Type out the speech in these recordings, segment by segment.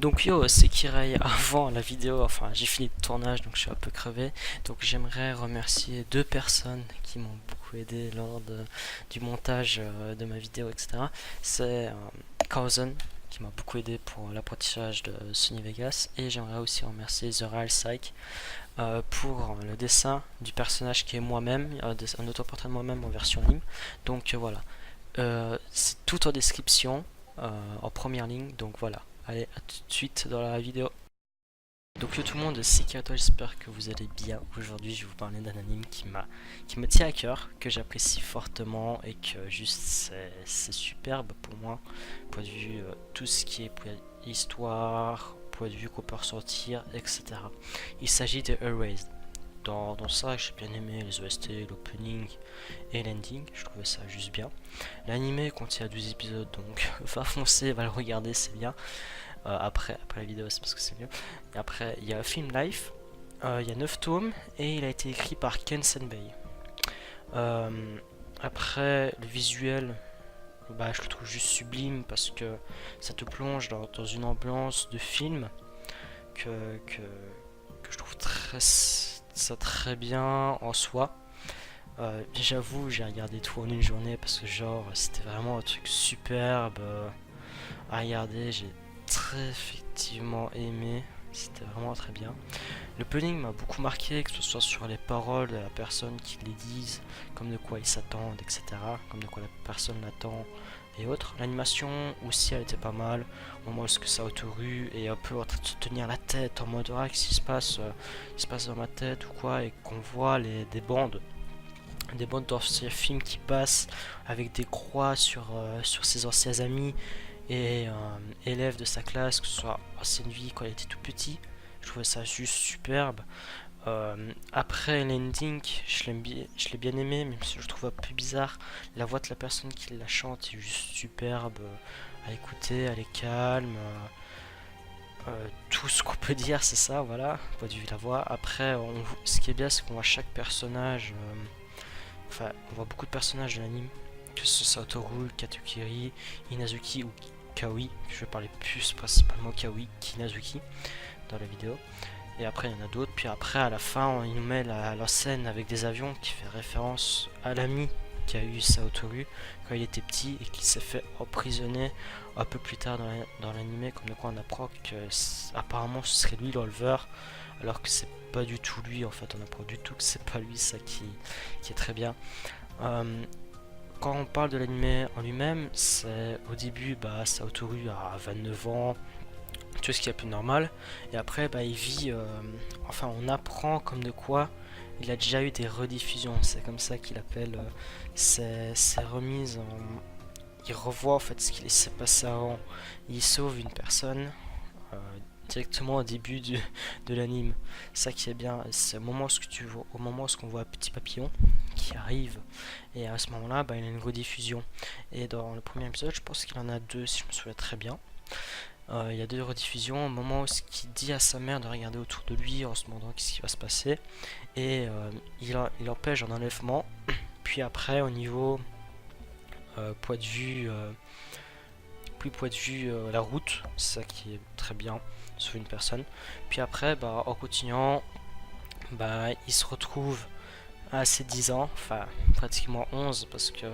Donc yo, c'est Kirei avant la vidéo, enfin j'ai fini le tournage donc je suis un peu crevé. Donc j'aimerais remercier deux personnes qui m'ont beaucoup aidé du montage de ma vidéo, etc. C'est Cousin qui m'a beaucoup aidé pour l'apprentissage de Sony Vegas, et j'aimerais aussi remercier The Real Psych pour le dessin du personnage qui est moi-même, un autoportrait de moi-même en version ligne. Donc voilà. C'est tout en description, en première ligne, donc voilà. Allez, à tout de suite dans la vidéo. Donc yo tout le monde, c'est Kirato, j'espère que vous allez bien. Aujourd'hui je vais vous parler d'un anime qui me tient à cœur, que j'apprécie fortement et que juste c'est superbe pour moi. Point de vue tout ce qui est histoire, point de vue qu'on peut ressentir, etc. Il s'agit de Erased. Dans ça, j'ai bien aimé les OST, l'opening et l'ending, je trouvais ça juste bien. L'anime contient 12 épisodes, donc va foncer, va le regarder, c'est bien. Après la vidéo, c'est parce que c'est mieux. Et après, il y a Film Life, il y a 9 tomes, et il a été écrit par Ken Senbei. Après, le visuel, bah, je le trouve juste sublime parce que ça te plonge dans une ambiance de film que je trouve très bien en soi. J'avoue, j'ai regardé tout en une journée parce que genre c'était vraiment un truc superbe à regarder. J'ai très effectivement aimé. C'était vraiment très bien. Le punning m'a beaucoup marqué, que ce soit sur les paroles de la personne qui les disent, comme de quoi ils s'attendent, etc. Comme de quoi la personne l'attend et autres. L'animation aussi, elle était pas mal. Au moment où ce que ça autoru et un peu en train de se tenir la tête en mode ah, qu'est-ce qui il se passe dans ma tête ou quoi, et qu'on voit des bandes d'anciens films qui passent avec des croix sur ses anciens amis et élèves de sa classe, que ce soit ancienne vie quand il était tout petit. Je trouvais ça juste superbe. Après l'ending, je l'ai bien aimé, même si je le trouve un peu bizarre. La voix de la personne qui la chante est juste superbe à écouter, elle est calme. Tout ce qu'on peut dire, c'est ça, voilà, point de vue de la voix. Après, ce qui est bien, c'est qu'on voit chaque personnage. Enfin, on voit beaucoup de personnages de l'anime, que ce soit Toru, Katukiri, Inazuki ou Kawi. Je vais parler plus principalement Kawi qu'Inazuki dans la vidéo. Et après, il y en a d'autres. Puis après, à la fin, il nous met la scène avec des avions qui fait référence à l'ami qu'a eu Saotoru quand il était petit et qui s'est fait emprisonner un peu plus tard dans l'anime, comme de quoi on apprend que apparemment ce serait lui l'enleveur, alors que c'est pas du tout lui. En fait, on apprend du tout que c'est pas lui, ça qui est très bien. Euh, Quand on parle de l'anime en lui-même, c'est au début, bah, Saotoru a 29 ans, tout ce qui est plus normal, et après, bah, il vit, enfin, on apprend comme de quoi il a déjà eu des rediffusions, c'est comme ça qu'il appelle ses remises. Il revoit en fait ce qui s'est passé avant, il sauve une personne. euh, Directement au début de l'anime, ça qui est bien, c'est au moment où on voit Petit Papillon qui arrive, et à ce moment-là, bah, il y a une rediffusion. Et dans le premier épisode, je pense qu'il en a deux, si je me souviens très bien. Il y a deux rediffusions au moment où il dit à sa mère de regarder autour de lui en se demandant qu'est-ce qui va se passer, et il empêche un enlèvement. Puis après, au niveau point de vue, plus point de vue la route, c'est ça qui est très bien sur une personne. Puis après, bah, en continuant, bah, il se retrouve à ses 10 ans, enfin pratiquement 11, parce que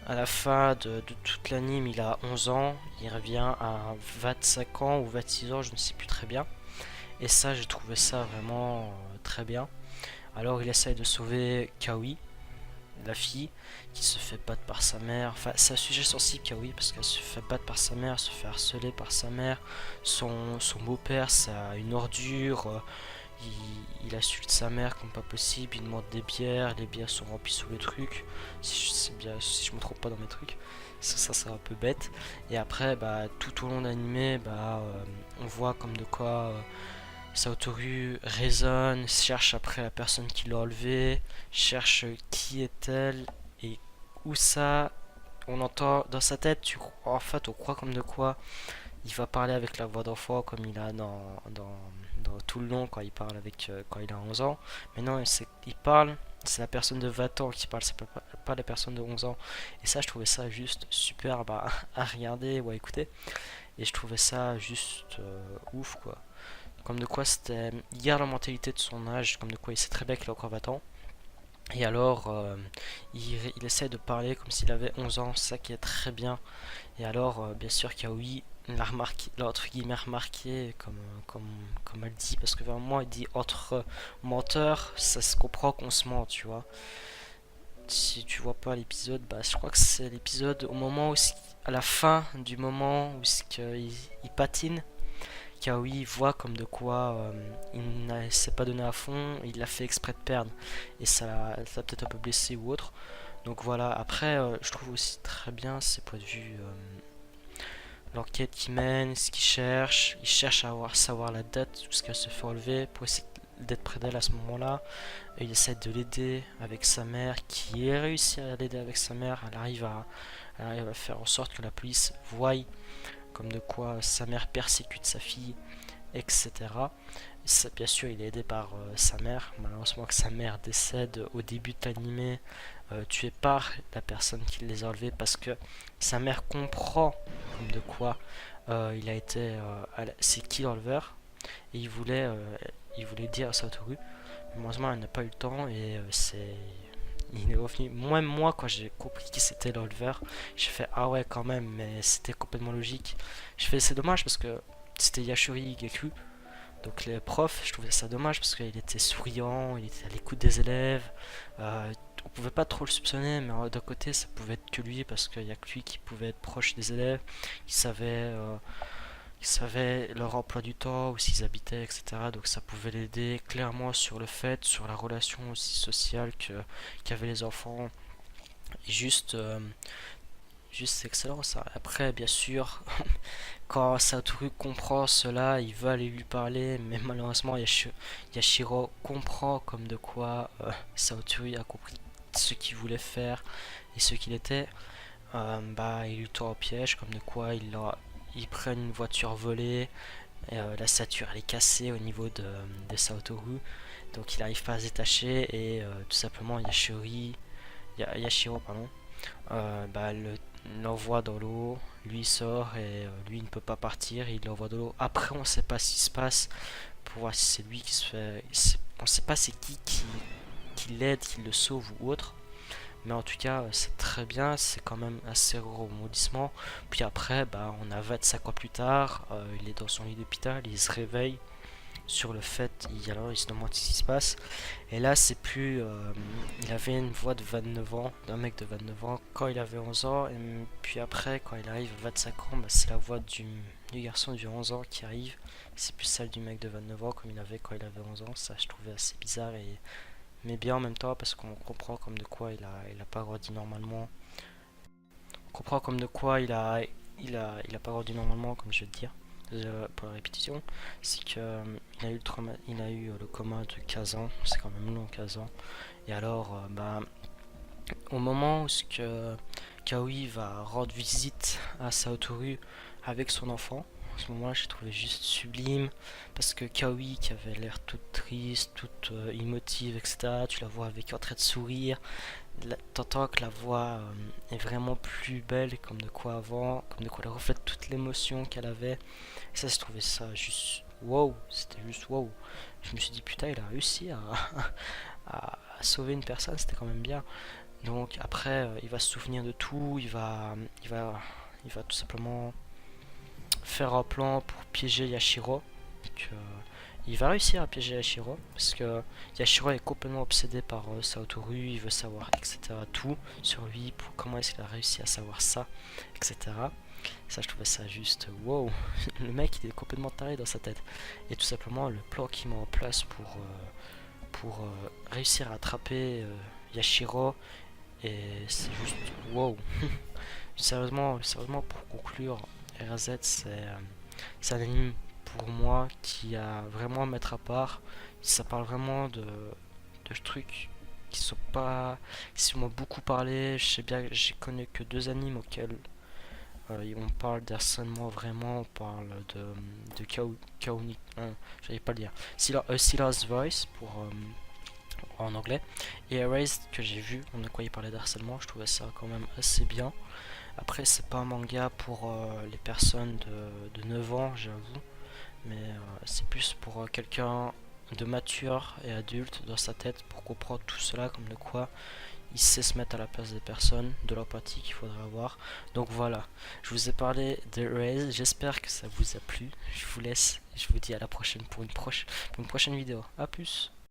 à la fin de toute l'anime, il a 11 ans, il revient à 25 ans ou 26 ans, je ne sais plus très bien. Et ça, j'ai trouvé ça vraiment très bien. Alors il essaye de sauver Kawi, la fille, qui se fait battre par sa mère. Enfin, c'est un sujet sensible, Kawi, parce qu'elle se fait battre par sa mère, se fait harceler par sa mère. Son beau-père, c'est une ordure. Il insulte sa mère comme pas possible, il demande des bières, les bières sont remplies sous le truc, si je me trompe pas dans mes trucs, ça c'est un peu bête. Et après, bah, tout au long de l'animé, bah, on voit comme de quoi Satoru raisonne, cherche après la personne qui l'a enlevé, cherche qui est-elle et où ça. On entend dans sa tête, en fait, on croit comme de quoi il va parler avec la voix d'enfant comme il a dans tout le long quand il parle quand il a 11 ans. Mais non, il parle, c'est la personne de 20 ans qui parle, c'est pas la personne de 11 ans. Et ça, je trouvais ça juste super à regarder ou à écouter. et je trouvais ça juste ouf quoi. Comme de quoi c'était, il garde la mentalité de son âge, comme de quoi il sait très bien qu'il a encore 20 ans. Et alors, il essaie de parler comme s'il avait 11 ans, ça qui est très bien. Et alors, bien sûr, Kaoi l'a remarqué, l'a entre guillemets remarqué, comme elle dit, parce que vraiment, elle dit entre menteurs, ça se comprend qu'on se ment, tu vois. Si tu vois pas l'épisode, bah, je crois que c'est l'épisode au moment où, à la fin du moment où il patine, Kaoi voit comme de quoi il ne s'est pas donné à fond, il l'a fait exprès de perdre, et ça l'a peut-être un peu blessé ou autre. Donc voilà, après, je trouve aussi très bien ses points de vue. L'enquête qu'il mène, ce qu'il cherche, il cherche à savoir la date où ce qu'elle se fait enlever pour essayer d'être près d'elle à ce moment-là. Et il essaie de l'aider avec sa mère, qui est réussi à l'aider avec sa mère. Elle arrive à faire en sorte que la police voie comme de quoi sa mère persécute sa fille, etc. Bien sûr, il est aidé par sa mère. Malheureusement, que sa mère décède au début de l'animé, tuée par la personne qui les a enlevés, parce que sa mère comprend comme de quoi il a été. C'est qui l'enleveur, et il voulait dire à Satoru. Malheureusement, elle n'a pas eu le temps, et c'est. Il est revenu. Moi, quand j'ai compris qui c'était l'enleveur, j'ai fait ah ouais, quand même, mais c'était complètement logique. Je fais c'est dommage parce que c'était Yashuri Geku, donc les profs, je trouvais ça dommage parce qu'il était souriant, il était à l'écoute des élèves. On pouvait pas trop le soupçonner, mais d'un côté, ça pouvait être que lui parce qu'il y a que lui qui pouvait être proche des élèves, qui savait leur emploi du temps, où s'ils habitaient, etc. Donc ça pouvait l'aider clairement sur la relation aussi sociale qu'avaient les enfants. Et juste c'est excellent ça. Après, bien sûr, quand Satoru comprend cela, il veut aller lui parler, mais malheureusement Yashiro comprend comme de quoi Satoru a compris ce qu'il voulait faire et ce qu'il était. Bah, il lui tend au piège, comme de quoi ils prennent une voiture volée, et, la ceinture elle est cassée au niveau de Satoru, donc il n'arrive pas à se détacher et tout simplement Yashiro pardon, bah, l'envoie dans l'eau, lui il sort et lui il ne peut pas partir, il l'envoie dans l'eau. Après on sait pas ce qui se passe pour voir si c'est lui qui se fait. On sait pas c'est qui l'aide, qui le sauve ou autre. Mais en tout cas c'est très bien, c'est quand même assez rebondissement. Puis après bah, on a 25 ans plus tard, il est dans son lit d'hôpital, il se réveille sur le fait, alors il se demande ce qui se passe. Et là, c'est plus. Il avait une voix de 29 ans, d'un mec de 29 ans, quand il avait 11 ans. Et puis après, quand il arrive à 25 ans, bah, c'est la voix du garçon de 11 ans qui arrive. C'est plus celle du mec de 29 ans, comme il avait quand il avait 11 ans. Ça, je trouvais assez bizarre, mais bien en même temps, parce qu'on comprend comme de quoi il a pas grandi normalement. On comprend comme de quoi il a pas grandi normalement, comme je vais te dire. Pour la répétition, c'est que il a eu le coma de 15 ans, c'est quand même long 15 ans. Et alors, bah, au moment où Kaoi va rendre visite à Satoru avec son enfant, à ce moment-là, j'ai trouvé juste sublime parce que Kaoi, qui avait l'air toute triste, toute émotive, etc., tu la vois avec en train de sourire. T'entends que la voix est vraiment plus belle, comme de quoi avant, comme de quoi elle reflète toute l'émotion qu'elle avait. Et ça, je trouvais ça juste wow, c'était juste wow. Je me suis dit, putain, il a réussi à sauver une personne, c'était quand même bien. Donc après, il va se souvenir de tout, il va tout simplement faire un plan pour piéger Yashiro. Donc, il va réussir à piéger Yashiro parce que Yashiro est complètement obsédé par Satoru, il veut savoir etc. tout sur lui, pour comment est-ce qu'il a réussi à savoir ça, etc. Ça, je trouvais ça juste wow. Le mec, il est complètement taré dans sa tête. Et tout simplement, le plan qu'il met en place pour réussir à attraper Yashiro, et c'est juste wow. Sérieusement, pour conclure, RZ, c'est un anime pour moi qui a vraiment à mettre à part. Ça parle vraiment de trucs qui sont pas. Qui m'ont beaucoup parlé. Je sais bien que j'ai connu que deux animes auxquels on parle d'harcèlement vraiment, on parle de Kaoni, j'allais pas le dire. Silas Voice en anglais. Et Erased que j'ai vu, on a quoi il parlait d'harcèlement, je trouvais ça quand même assez bien. Après, c'est pas un manga pour les personnes de 9 ans, j'avoue, mais c'est plus pour quelqu'un de mature et adulte dans sa tête pour comprendre tout cela, comme de quoi il sait se mettre à la place des personnes, de l'empathie qu'il faudrait avoir. Donc voilà, je vous ai parlé de Raze, j'espère que ça vous a plu. Je vous laisse, je vous dis à la prochaine pour une prochaine vidéo. A plus.